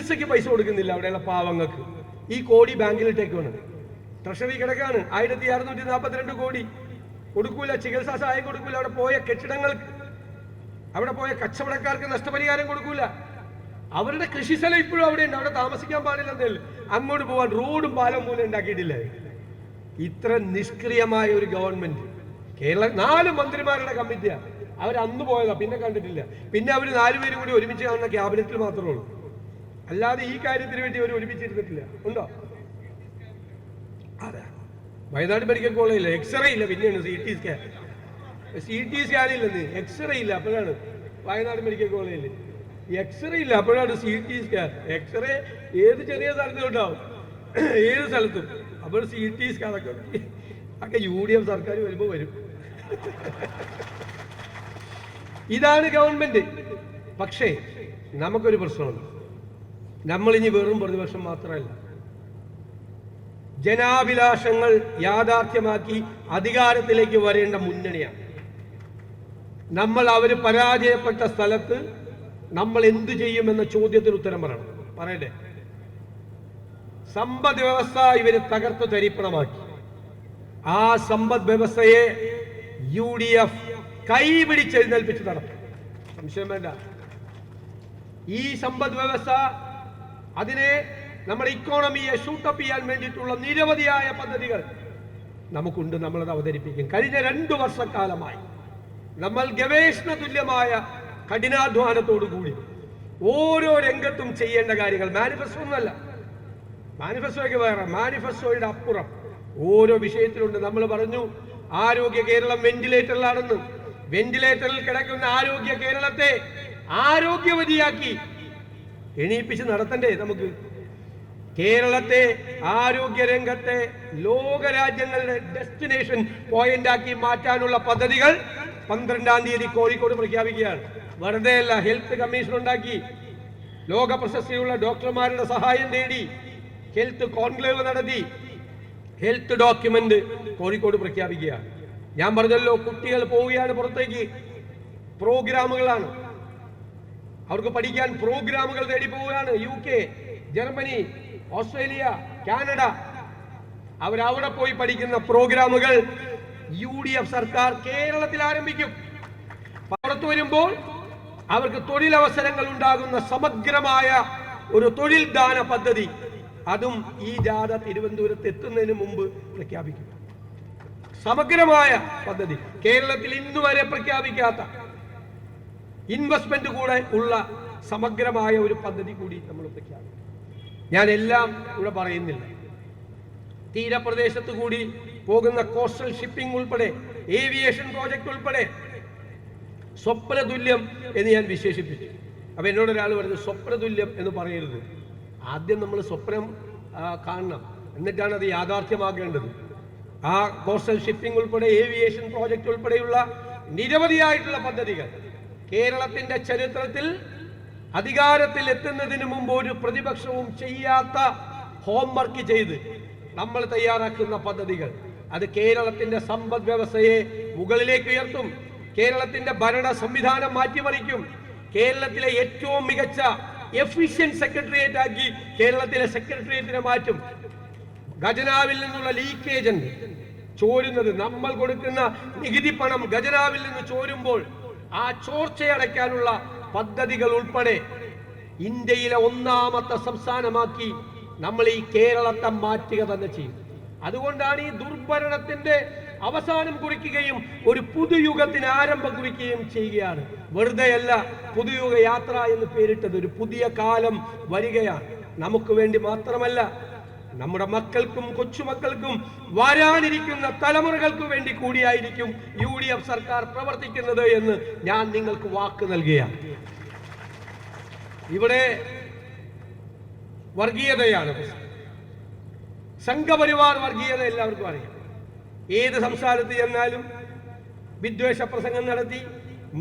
ചികിത്സയ്ക്ക് പൈസ കൊടുക്കുന്നില്ല അവിടെയുള്ള പാവങ്ങൾക്ക്. ഈ കോടി ബാങ്കിലിട്ടേക്കാണ്, ട്രഷറി കിടക്കാണ്. 1642 കോടി കൊടുക്കൂല, ചികിത്സാ സഹായം കൊടുക്കൂല. അവിടെ പോയ കെട്ടിടങ്ങൾക്ക്, അവിടെ പോയ കച്ചവടക്കാർക്ക് നഷ്ടപരിഹാരം കൊടുക്കൂല. അവരുടെ കൃഷിസ്ഥലം ഇപ്പോഴും അവിടെ ഉണ്ട്, അവിടെ താമസിക്കാൻ പാടില്ലെന്നേ. അങ്ങോട്ട് പോകാൻ റോഡും പാലം പോലും ഉണ്ടാക്കിയിട്ടില്ല. ഇത്ര നിഷ്ക്രിയമായ ഒരു ഗവൺമെന്റ്. കേരള 4 മന്ത്രിമാരുടെ കമ്മിറ്റിയാണ്. അവർ അന്ന് പോയതാ, പിന്നെ കണ്ടിട്ടില്ല. പിന്നെ അവർ 4 പേരും കൂടി ഒരുമിച്ച് കാണുന്ന ക്യാബിനറ്റിൽ മാത്രമേ ഉള്ളൂ, അല്ലാതെ ഈ കാര്യത്തിന് വേണ്ടി അവർ ഒരുമിച്ചിരുന്നിട്ടില്ല. ഉണ്ടോ? അതെ, വയനാട് മെഡിക്കൽ കോളേജില്ല, എക്സ്റേ ഇല്ല, പിന്നെയാണ് CT സ്കാൻ. CT സ്കാനില്ലെന്ന്, എക്സ്റേ ഇല്ല, അപ്പോഴാണ് വയനാട് മെഡിക്കൽ കോളേജിൽ എക്സ്റേ ഇല്ല, അപ്പോഴാണ് CT സ്കാൻ. എക്സ്റേ ഏത് ചെറിയ സ്ഥലത്തും ഉണ്ടാവും, ഏത് സ്ഥലത്തും. അപ്പോൾ CT സ്കാനൊക്കെ UDF സർക്കാർ വരുമ്പോൾ വരും. ഇതാണ് ഗവൺമെന്റ്. പക്ഷേ നമുക്കൊരു പ്രശ്നമുണ്ട്. നമ്മളിനി വെറും പ്രതിപക്ഷം മാത്രമല്ല, ജനാഭിലാഷങ്ങൾ യാഥാർത്ഥ്യമാക്കി അധികാരത്തിലേക്ക് വരേണ്ട മുന്നണിയാണ് നമ്മൾ. അവര് പരാജയപ്പെട്ട സ്ഥലത്ത് നമ്മൾ എന്തു ചെയ്യുമെന്ന ചോദ്യത്തിന് ഉത്തരം പറയട്ടെ. സമ്പദ് വ്യവസ്ഥ ഇവര് തകർത്തു തരിപ്പണമാക്കി. ആ സമ്പദ് വ്യവസ്ഥയെ UDF കൈപിടിച്ചെഴുന്നേൽപ്പിച്ച് നടത്തും, സംശയം വേണ്ട. ഈ സമ്പദ് വ്യവസ്ഥ, അതിനെ നമ്മുടെ ഇക്കോണമിയെ ഷൂട്ടപ്പ് ചെയ്യാൻ വേണ്ടിയിട്ടുള്ള നിരവധിയായ പദ്ധതികൾ നമുക്കുണ്ട്. നമ്മളത് അവതരിപ്പിക്കും. കഴിഞ്ഞ 2 വർഷക്കാലമായി നമ്മൾ ഗവേഷണ തുല്യമായ കഠിനാധ്വാനത്തോടു കൂടി ഓരോ രംഗത്തും ചെയ്യേണ്ട കാര്യങ്ങൾ, മാനിഫെസ്റ്റോ ഒന്നല്ല, മാനിഫെസ്റ്റോയ്ക്ക് വേറെ, മാനിഫെസ്റ്റോയുടെ അപ്പുറം ഓരോ വിഷയത്തിലുണ്ട്. നമ്മൾ പറഞ്ഞു ആരോഗ്യ കേരളം വെന്റിലേറ്ററിലാണെന്ന്. വെന്റിലേറ്ററിൽ കിടക്കുന്ന ആരോഗ്യ കേരളത്തെ ആരോഗ്യവതിയാക്കി എണീപ്പിച്ച് നടത്തണ്ടേ നമുക്ക്? കേരളത്തെ ആരോഗ്യ രംഗത്തെ ലോകരാജ്യങ്ങളുടെ ഡെസ്റ്റിനേഷൻ പോയിന്റ് ആക്കി മാറ്റാനുള്ള പദ്ധതികൾ 12-ാം തീയതി കോഴിക്കോട് പ്രഖ്യാപിക്കുകയാണ്. വെറുതെയല്ല, ഹെൽത്ത് കമ്മീഷൻ ഉണ്ടാക്കി, ലോക പ്രശസ്തിയുള്ള ഡോക്ടർമാരുടെ സഹായം തേടി ഹെൽത്ത് കോൺക്ലേവ് നടത്തി, ഹെൽത്ത് ഡോക്യുമെന്റ് കോഴിക്കോട് പ്രഖ്യാപിക്കുകയാണ്. ഞാൻ പറഞ്ഞല്ലോ, കുട്ടികൾ പോവുകയാണ് പുറത്തേക്ക്, പ്രോഗ്രാമുകളാണ്, അവർക്ക് പഠിക്കാൻ പ്രോഗ്രാമുകൾ തേടി പോവുകയാണ്. UK, ജർമ്മനി, ഓസ്ട്രേലിയ, കാനഡ, അവരവിടെ പോയി പഠിക്കുന്ന പ്രോഗ്രാമുകൾ UDF സർക്കാർ കേരളത്തിൽ ആരംഭിക്കും. പുറത്തു വരുമ്പോൾ അവർക്ക് തൊഴിലവസരങ്ങൾ ഉണ്ടാകുന്ന സമഗ്രമായ ഒരു തൊഴിൽ ദാന പദ്ധതി, അതും ഈ ജാഥ തിരുവനന്തപുരത്ത് എത്തുന്നതിന് മുമ്പ് പ്രഖ്യാപിക്കും. സമഗ്രമായ പദ്ധതി, കേരളത്തിൽ ഇന്നുവരെ പ്രഖ്യാപിക്കാത്ത ഇൻവെസ്റ്റ്മെന്റ് കൂടെ ഉള്ള സമഗ്രമായ ഒരു പദ്ധതി കൂടി നമ്മൾ പ്രഖ്യാപിക്കും. ഞാൻ എല്ലാം ഇവിടെ പറയുന്നില്ല. തീരപ്രദേശത്ത് കൂടി പോകുന്ന കോസ്റ്റൽ ഷിപ്പിംഗ് ഉൾപ്പെടെ, ഏവിയേഷൻ പ്രോജക്ട് ഉൾപ്പെടെ സ്വപ്നതുല്യം എന്ന് ഞാൻ വിശേഷിപ്പിച്ചു. അപ്പൊ എന്നോട് ഒരാൾ പറഞ്ഞു, സ്വപ്നതുല്യം എന്ന് പറയരുത്, ആദ്യം നമ്മൾ സ്വപ്നം കാണണം, എന്നിട്ടാണ് അത് യാഥാർത്ഥ്യമാക്കേണ്ടത്. ആ കോസ്റ്റൽ ഷിപ്പിംഗ് ഉൾപ്പെടെ, ഏവിയേഷൻ പ്രോജക്ട് ഉൾപ്പെടെയുള്ള നിരവധിയായിട്ടുള്ള പദ്ധതികൾ കേരളത്തിന്റെ ചരിത്രത്തിൽ അധികാരത്തിൽ എത്തുന്നതിന് മുമ്പ് ഒരു പ്രതിപക്ഷവും ചെയ്യാത്ത ഹോംവർക്ക് ചെയ്ത് നമ്മൾ തയ്യാറാക്കുന്ന പദ്ധതികൾ, അത് കേരളത്തിന്റെ സമ്പദ് വ്യവസ്ഥയെ മുകളിലേക്ക് ഉയർത്തും, കേരളത്തിന്റെ ഭരണ സംവിധാനം മാറ്റിമറിക്കും, കേരളത്തിലെ ഏറ്റവും മികച്ച എഫിഷ്യന്റ് സെക്രട്ടേറിയറ്റ് ആക്കി കേരളത്തിലെ സെക്രട്ടേറിയറ്റിനെ മാറ്റും. ഖജനാവിൽ നിന്നുള്ള ലീക്കേജ് ഉണ്ട്, ചോരുന്നത്, നമ്മൾ കൊടുക്കുന്ന നികുതി പണം ഖജനാവിൽ നിന്ന് ചോരുമ്പോൾ ആ ചോർച്ചയടയ്ക്കാനുള്ള പദ്ധതികൾ ഉൾപ്പെടെ ഇന്ത്യയിലെ 1ാമത്തെ സംസ്ഥാനമാക്കി നമ്മൾ ഈ കേരളത്തെ മാറ്റുക തന്നെ ചെയ്യും. അതുകൊണ്ടാണ് ഈ ദുർഭരണത്തിന്റെ അവസാനം കുറിക്കുകയും ഒരു പുതുയുഗത്തിന് ആരംഭം കുറിക്കുകയും ചെയ്യുകയാണ്. വെറുതെയല്ല പുതുയുഗ യാത്ര എന്ന് പേരിട്ടത്. ഒരു പുതിയ കാലം വരികയാണ്. നമുക്ക് വേണ്ടി മാത്രമല്ല, നമ്മുടെ മക്കൾക്കും കൊച്ചുമക്കൾക്കും വരാനിരിക്കുന്ന തലമുറകൾക്ക് വേണ്ടി കൂടിയായിരിക്കും UDF സർക്കാർ പ്രവർത്തിക്കുന്നത് എന്ന് ഞാൻ നിങ്ങൾക്ക് വാക്ക് നൽകുകയാണ്. ഇവിടെ വർഗീയതയാണ്, സംഘപരിവാർ വർഗീയത എല്ലാവർക്കും അറിയാം. ഏത് സംസ്ഥാനത്ത് ചെന്നാലും വിദ്വേഷ പ്രസംഗം നടത്തി,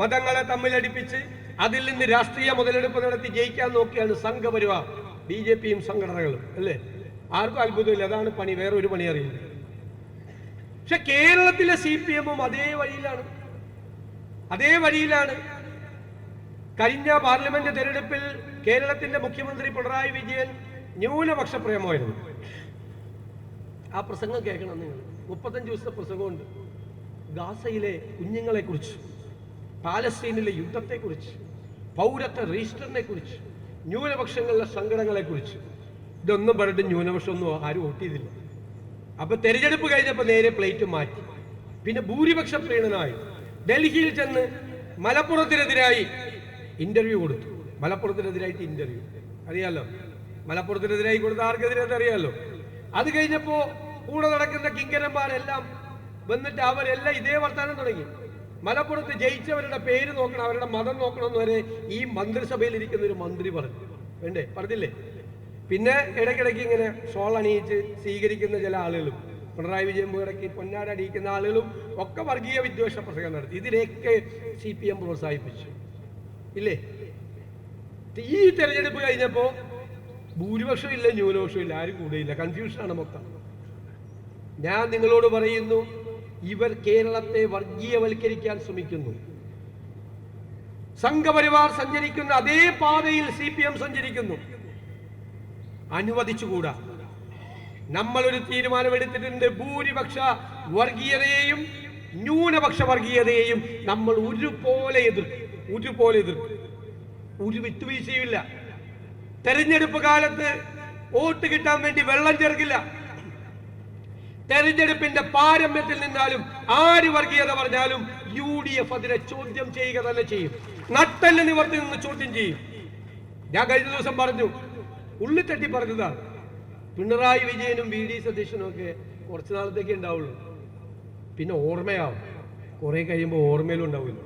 മതങ്ങളെ തമ്മിലടിപ്പിച്ച് അതിൽ നിന്ന് രാഷ്ട്രീയ മുതലെടുപ്പ് നടത്തി ജയിക്കാൻ നോക്കിയാണ് സംഘപരിവാർ, BJPയും സംഘടനകളും, അല്ലേ? ആർക്കും അത്ഭുതമില്ല, അതാണ് പണി, വേറെ ഒരു പണി അറിയില്ല. പക്ഷെ കേരളത്തിലെ CPM അതേ വഴിയിലാണ്. കഴിഞ്ഞ പാർലമെന്റ് തെരഞ്ഞെടുപ്പിൽ കേരളത്തിന്റെ മുഖ്യമന്ത്രി പിണറായി വിജയൻ ന്യൂനപക്ഷ പ്രേമമായിരുന്നു. ആ പ്രസംഗം കേൾക്കണം നിങ്ങൾ. 35 ദിവസത്തെ പ്രസംഗമുണ്ട്. ഗാസയിലെ കുഞ്ഞുങ്ങളെ കുറിച്ച്, പാലസ്തീനിലെ യുദ്ധത്തെക്കുറിച്ച്, പൗരത്വ രജിസ്റ്ററിനെ കുറിച്ച്, ന്യൂനപക്ഷങ്ങളുടെ സങ്കടങ്ങളെക്കുറിച്ച്. ഇതൊന്നും പറഞ്ഞിട്ട് ന്യൂനപക്ഷമൊന്നും ആരും വോട്ട് ചെയ്തില്ല. അപ്പൊ തെരഞ്ഞെടുപ്പ് കഴിഞ്ഞപ്പോൾ നേരെ പ്ലേറ്റ് മാറ്റി. പിന്നെ ഭൂരിപക്ഷ പ്രീണനായി ഡൽഹിയിൽ ചെന്ന് മലപ്പുറത്തിനെതിരായി ഇന്റർവ്യൂ കൊടുത്തു. മലപ്പുറത്തിനെതിരായിട്ട് ഇന്റർവ്യൂ അറിയാലോ. മലപ്പുറത്തിനെതിരായി കൊടുത്ത ആർക്കെതിരെ അറിയാലോ. അത് കഴിഞ്ഞപ്പോ കൂടെ നടക്കുന്ന കിങ്കരന്മാരെല്ലാം വന്നിട്ട് അവരെല്ലാം ഇതേ വർത്താനം തുടങ്ങി. മലപ്പുറത്ത് ജയിച്ചവരുടെ പേര് നോക്കണം, അവരുടെ മതം നോക്കണമെന്ന് വരെ ഈ മന്ത്രിസഭയിൽ ഇരിക്കുന്ന ഒരു മന്ത്രി പറഞ്ഞു. വേണ്ടേ? പറഞ്ഞില്ലേ? പിന്നെ ഇടയ്ക്കിടയ്ക്ക് ഇങ്ങനെ ഷോൾ അണിയിച്ച് സ്വീകരിക്കുന്ന ചില ആളുകളും, പിണറായി വിജയൻ ഇടയ്ക്ക് പൊന്നാട അടിയിക്കുന്ന ആളുകളും ഒക്കെ വർഗീയ വിദ്വേഷ പ്രസംഗം നടത്തി. ഇതിനെയൊക്കെ CPM പ്രോത്സാഹിപ്പിച്ചു ഇല്ലേ? ഈ തെരഞ്ഞെടുപ്പ് കഴിഞ്ഞപ്പോ ഭൂരിപക്ഷം ഇല്ല, ന്യൂനപക്ഷം ഇല്ല, ആരും കൂടെയില്ല, കൺഫ്യൂഷനാണ് മൊത്തം. ഞാൻ നിങ്ങളോട് പറയുന്നു, ഇവർ കേരളത്തെ വർഗീയവൽക്കരിക്കാൻ ശ്രമിക്കുന്നു. സംഘപരിവാർ സഞ്ചരിക്കുന്ന അതേ പാതയിൽ CPM സഞ്ചരിക്കുന്നു. അനുവദിച്ചുകൂടാ. നമ്മളൊരു തീരുമാനമെടുത്തിട്ടുണ്ട്. ഭൂരിപക്ഷ വർഗീയതയെയും ന്യൂനപക്ഷ വർഗീയതയെയും നമ്മൾ ഒരുപോലെ എതിർക്കും. ഒരു വിട്ടുവീഴ്ചയുമില്ല. തെരഞ്ഞെടുപ്പ് കാലത്ത് വോട്ട് കിട്ടാൻ വേണ്ടി വെള്ളം ചേർക്കില്ല. തെരഞ്ഞെടുപ്പിന്റെ പാരമ്യത്തിൽ നിന്നാലും ആര് വർഗീയത പറഞ്ഞാലും UDF അതിനെ ചോദ്യം ചെയ്യുക തന്നെ ചെയ്യും. നട്ടെല്ല് നിവർത്തി നിന്ന് ചോദ്യം ചെയ്യും. ഞാൻ കഴിഞ്ഞ ദിവസം പറഞ്ഞു, ഉള്ളിത്തട്ടി പറഞ്ഞതാണ്, പിണറായി വിജയനും VD സതീശനും ഒക്കെ കുറച്ചു നാളത്തേക്ക് ഉണ്ടാവുള്ളൂ. പിന്നെ ഓർമ്മയാവും. കുറെ കഴിയുമ്പോൾ ഓർമ്മയിലും ഉണ്ടാവില്ല.